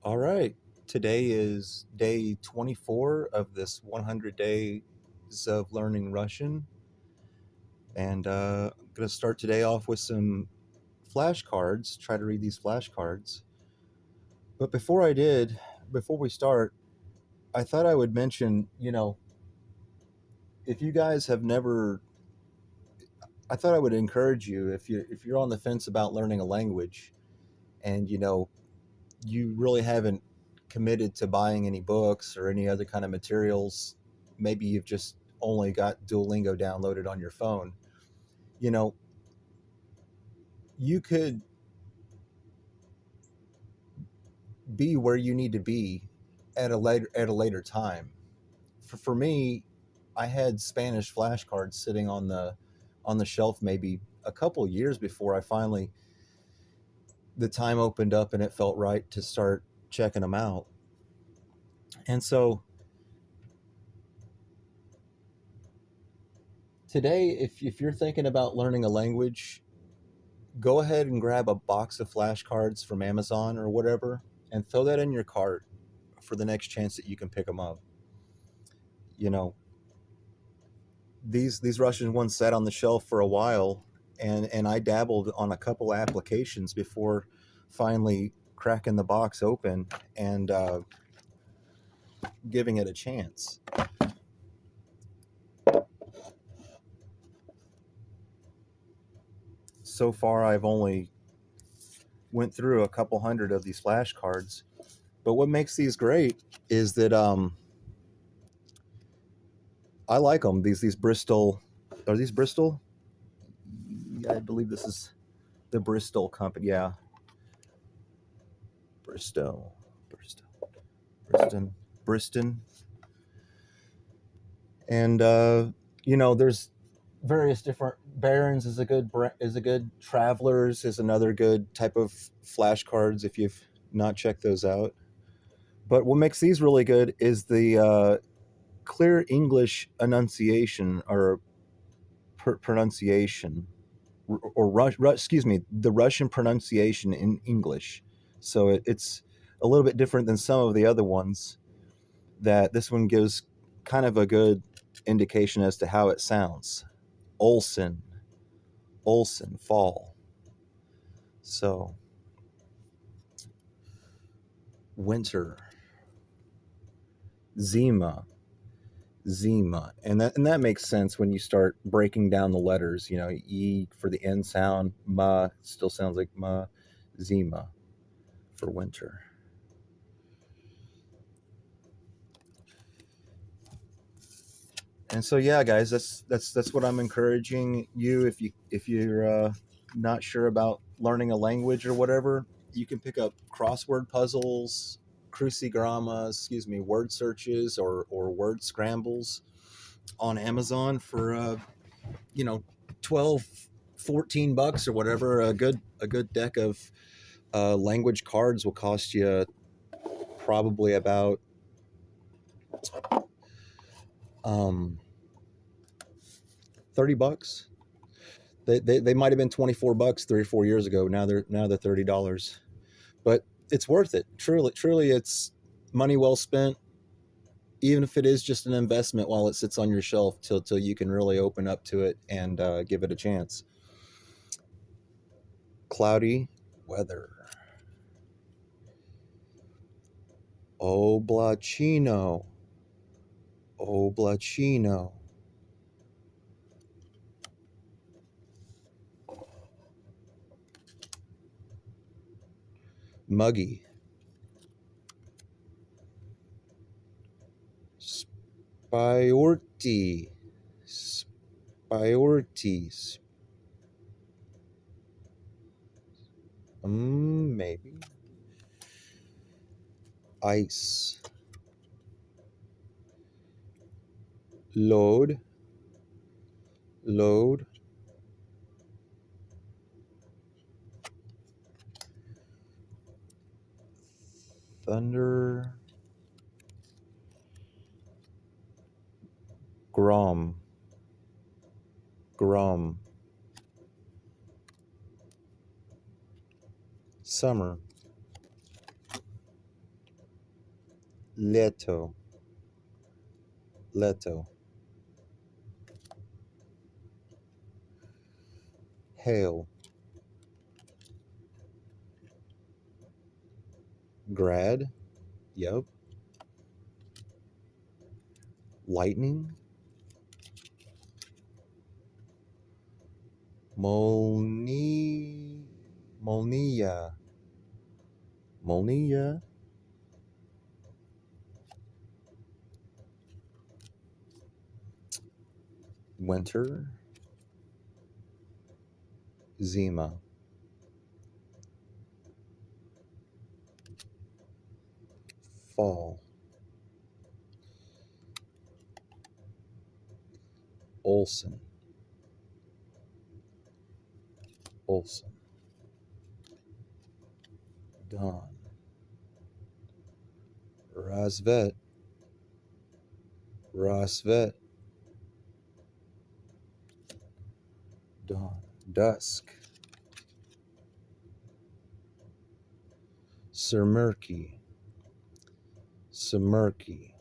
All right. Today is day 24 of this 100 days of learning Russian. And I'm going to start today off with some flashcards, try to read these flashcards. But before we start, I thought I would mention, if you guys have never, I thought I would encourage you if you're on the fence about learning a language and, you really haven't committed to buying any books or any other kind of materials. Maybe you've just only got Duolingo downloaded on your phone. You know, you could be where you need to be at a later time. For me, I had Spanish flashcards sitting on the shelf maybe a couple years before I finally the time opened up and it felt right to start checking them out. And so today, if you're thinking about learning a language, go ahead and grab a box of flashcards from Amazon or whatever and throw that in your cart for the next chance that you can pick them up. You know, these Russian ones sat on the shelf for a while, and I dabbled on a couple applications before finally cracking the box open and giving it a chance. So far, I've only went through a couple hundred of these flashcards, but what makes these great is that I like them. These Bristol, are these Bristol? Yeah, I believe this is the Bristol company. Yeah, Bristol, Bristol, Briston, Briston, and there's various different. Barons is a good. Travelers is another good type of flashcards if you've not checked those out. But what makes these really good is the clear English enunciation or pronunciation excuse me, the Russian pronunciation in English. So it's a little bit different than some of the other ones. That this one gives kind of a good indication as to how it sounds. Olson, Olson, fall. So winter, Zima, Zima, and that makes sense when you start breaking down the letters. E for the N sound, ma still sounds like ma, Zima for winter. And so yeah, guys, that's what I'm encouraging you. If you're not sure about learning a language or whatever, you can pick up crossword puzzles, crucigramas, excuse me, word searches or word scrambles on Amazon for you know 12, $14 or whatever. A good deck of language cards will cost you probably about um, $30. They might have been $24 3 or 4 years ago. Now they're $30, but it's worth it. Truly, it's money well spent. Even if it is just an investment while it sits on your shelf till you can really open up to it and give it a chance. Cloudy weather. Oblachino. Oblachino. Muggy. Spiorti. Spiortis. Maybe. Ice. Load. Load. Thunder. Grom. Grom. Summer. Leto. Leto. Hail. Grad. Yep. Lightning. Molnia. Molnia. Winter. Zima. Fall. Olson. Olson. Dawn. Rasvet. Rasvet. Dawn. Dusk. Semerky. Semerky.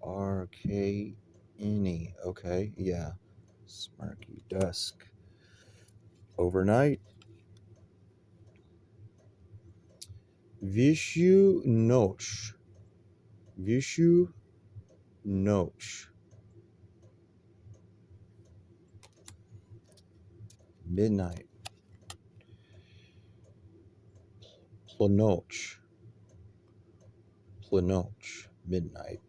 Erkne. Okay, yeah. Smirky. Dusk. Overnight. Vishu Noch. Vishu Noch. Midnight. Planoch. Planoch. Midnight.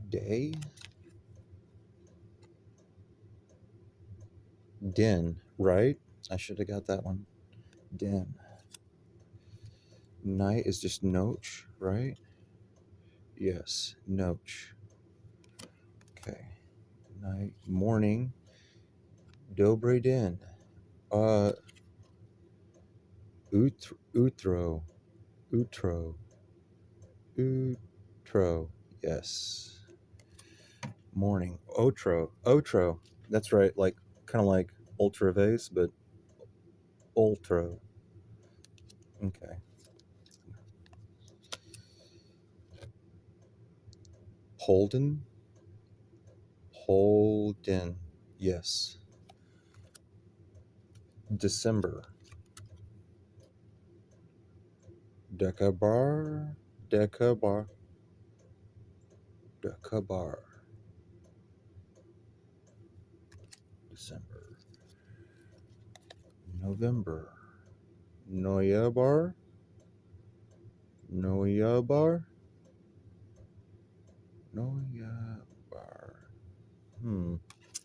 Day. Den, right? I should have got that one. Den. Night is just Noch, right? Yes, Noch. Okay. Night. Morning. Dobre Den. Utro. Utro. Utro. Yes. Morning. Otro. That's right. Like kind of like ultra vase, but ultra. Okay. Holden. Holden. Yes. December. Decabar. Decabar. Decabar. December. November. Noyabar. Noyabar. Noyabar.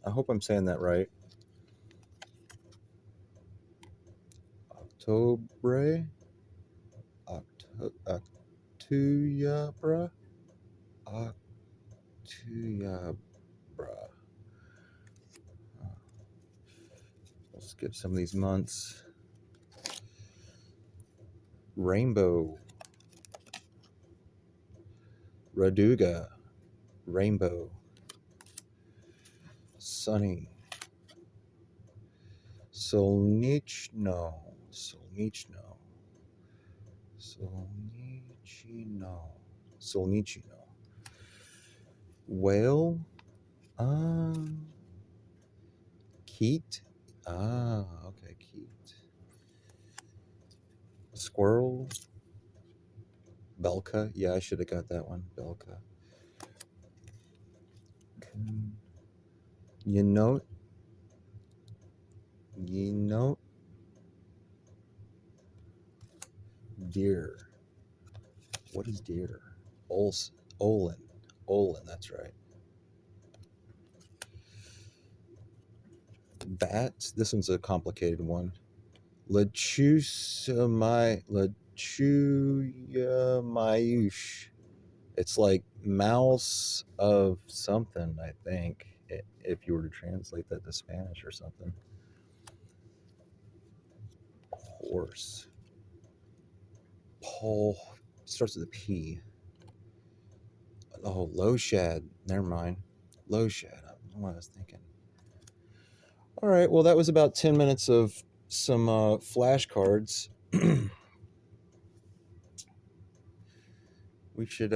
I hope I'm saying that right. Octobre. Octuyabra. Octuyabra. Let's skip some of these months. Rainbow. Raduga. Rainbow. Sunny. Solnichno. Solnichno. Solnichino. Solnichino. Whale. Keat. Okay, Keat. Squirrel. Belka. Yeah, I should have got that one. Belka. You know. Deer. What is deer? Olin. That's right. Bat. This one's a complicated one. Lachuyamaiush. It's like mouse of something, I think, if you were to translate that to Spanish or something. Horse. Paul. Starts with a P. Oh, Loshad. Never mind. Loshad. I don't know what I was thinking. All right. Well, that was about 10 minutes of some flashcards. We should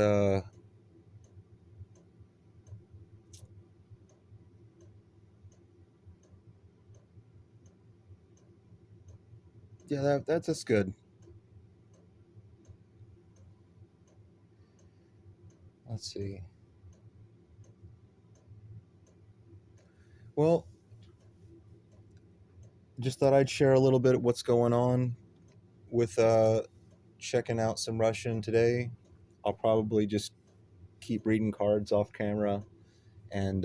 yeah, that's good. Let's see. Well, just thought I'd share a little bit of what's going on with checking out some Russian today. I'll probably just keep reading cards off camera and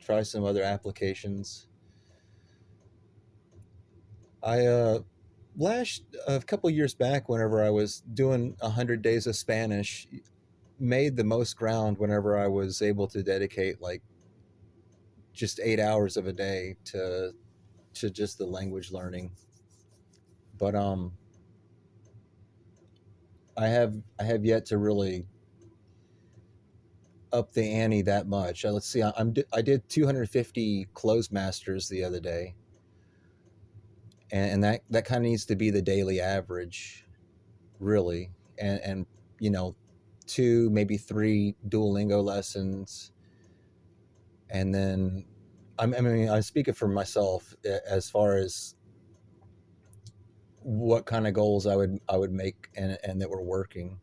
try some other applications. I last a couple years back, whenever I was doing 100 days of Spanish, made the most ground whenever I was able to dedicate like just 8 hours of a day to just the language learning. But I have yet to really up the ante that much. Let's see, I did 250 close masters the other day, and that kind of needs to be the daily average, really. And you know, two maybe three Duolingo lessons, and then I mean I'm speaking for myself as far as what kind of goals I would make and that were working.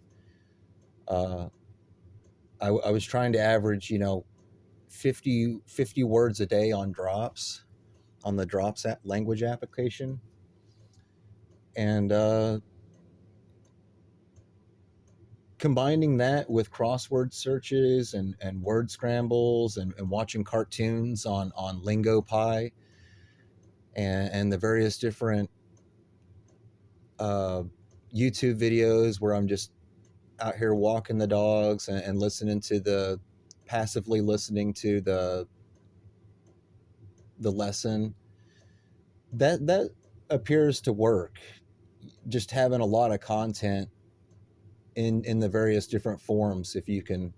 Uh, I was trying to average 50 words a day on drops on the drops language application, and combining that with crossword searches and word scrambles and watching cartoons on LingoPie and the various different uh, YouTube videos where I'm just out here walking the dogs and listening to passively listening to the lesson. That appears to work. Just having a lot of content in the various different forms, if you can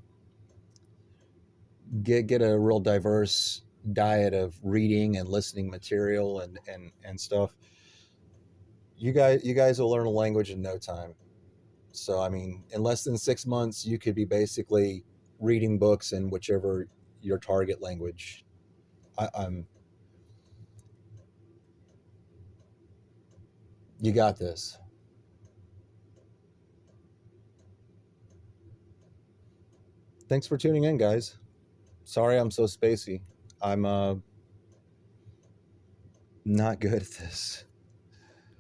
get a real diverse diet of reading and listening material and stuff, you guys will learn a language in no time. So I mean, in less than 6 months, you could be basically reading books in whichever your target language. I'm You got this. Thanks for tuning in, guys. Sorry I'm so spacey. I'm not good at this.